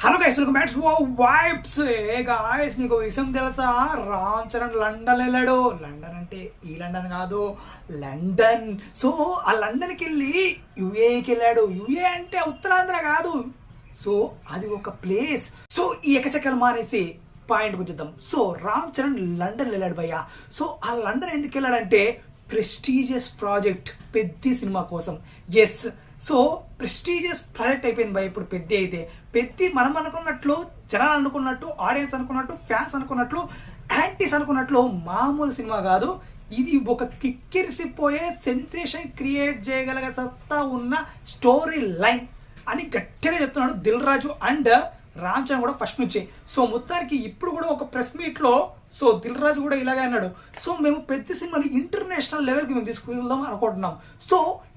Hello guys, welcome back to vibes. Guys, మీకు విషయం తెలుసా? రామ్ చరణ్ లండన్ వెళ్ళాడు. లండన్ అంటే ఈ లండన్ కాదు, లండన్. సో ఆ లండన్కి వెళ్ళి యుఏకి వెళ్ళాడు. యుఏ అంటే ఉత్తరాంధ్ర కాదు. సో అది ఒక ప్లేస్. సో ఈ ఎకచక్కలు మానేసి పాయింట్కి వచ్చేద్దాం. సో రామ్ చరణ్ లండన్ వెళ్ళాడు భయ్య. సో ఆ లండన్ ఎందుకు వెళ్ళాడంటే ప్రెస్టీజియస్ ప్రాజెక్ట్ పెద్ద సినిమా కోసం. ఎస్, సో ప్రెస్టీజియస్ ప్రాజెక్ట్ అయిపోయింది భయ. ఇప్పుడు పెద్ద అయితే పెద్ద మనం అనుకున్నట్లు, జనాలు అనుకున్నట్టు, ఆడియన్స్ అనుకున్నట్టు, ఫ్యాన్స్ అనుకున్నట్లు, యాంటీస్ అనుకున్నట్లు మామూలు సినిమా కాదు. ఇది ఒక కిక్కిరిసిపోయే సెన్సేషన్ క్రియేట్ చేయగలిగే సత్తా ఉన్న స్టోరీ లైన్ అని గట్టిగా చెప్తున్నాడు దిల్ రాజు అండ్ రామ్ చరణ్ కూడా ఫస్ట్ నుంచి. సో మొత్తానికి ఇప్పుడు కూడా ఒక ప్రెస్ మీట్లో సో దిల్ రాజు కూడా ఇలాగే అన్నాడు. సో మేము పెద్ద సినిమాని ఇంటర్నేషనల్ లెవెల్కి మేము తీసుకువెళ్దాం అనుకుంటున్నాం. సో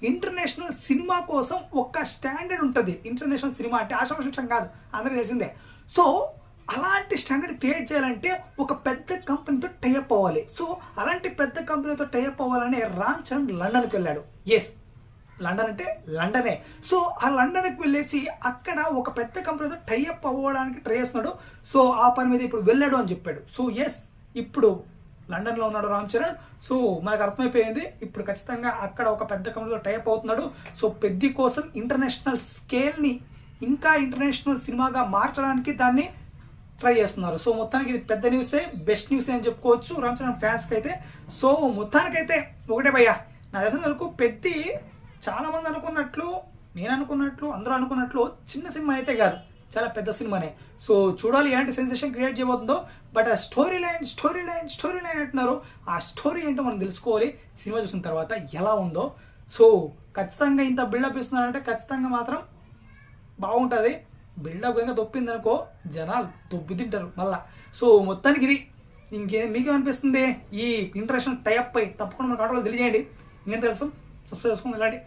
ఇంటర్నేషనల్ సినిమా కోసం ఒక స్టాండర్డ్ ఉంటుంది. ఇంటర్నేషనల్ సినిమా అంటే ఆశాంశం కాదు, అందరికీ తెలిసిందే. సో అలాంటి స్టాండర్డ్ క్రియేట్ చేయాలంటే ఒక పెద్ద కంపెనీతో టైఅప్ అవ్వాలి. సో అలాంటి పెద్ద కంపెనీతో టైఅప్ అవ్వాలని రామ్ చరణ్ లండన్కి వెళ్ళాడు. ఎస్, లండన్ అంటే లండనే. సో ఆ లండన్కి వెళ్ళేసి అక్కడ ఒక పెద్ద కంపెనీతో టైఅప్ అవ్వడానికి ట్రై చేస్తున్నాడు. సో ఆ పని మీద ఇప్పుడు వెళ్ళాడు అని చెప్పాడు. సో ఎస్, ఇప్పుడు లండన్లో ఉన్నాడు రామ్ చరణ్. సో మనకు అర్థమైపోయింది, ఇప్పుడు ఖచ్చితంగా అక్కడ ఒక పెద్ద కంపెనీతో టైఅప్ అవుతున్నాడు. సో పెద్ద కోసం ఇంటర్నేషనల్ స్కేల్ని ఇంకా ఇంటర్నేషనల్ సినిమాగా మార్చడానికి దాన్ని ట్రై చేస్తున్నారు. సో మొత్తానికి ఇది పెద్ద న్యూసే, బెస్ట్ న్యూసే అని చెప్పుకోవచ్చు రామ్ చరణ్ ఫ్యాన్స్కి అయితే. సో మొత్తానికైతే ఒకటే భయ్యా, నా తెలిసిన వరకు పెద్ద చాలా మంది అనుకున్నట్లు, నేను అనుకున్నట్లు, అందరూ అనుకున్నట్లు చిన్న సినిమా అయితే కాదు, చాలా పెద్ద సినిమానే. సో చూడాలి ఎలాంటి సెన్సేషన్ క్రియేట్ చేయబోతుందో. బట్ ఆ స్టోరీ లైన్ అంటున్నారు. ఆ స్టోరీ ఏంటో మనం తెలుసుకోవాలి సినిమా చూసిన తర్వాత ఎలా ఉందో. సో ఖచ్చితంగా ఇంత బిల్డప్ ఇస్తున్నారంటే ఖచ్చితంగా మాత్రం బాగుంటుంది. బిల్డప్ కనుక దొప్పింది అనుకో, జనాలు దొబ్బి తింటారు మళ్ళా. సో మొత్తానికి ఇది మీకేమనిపిస్తుంది? ఈ ఇంటర్నేషనల్ టైఅప్ పై తప్పకుండా మన ఆటోలో తెలియజేయండి. ఇంకేం తెలుసు, సబ్స్క్రైబ్ చేసుకోండి ఇలాంటి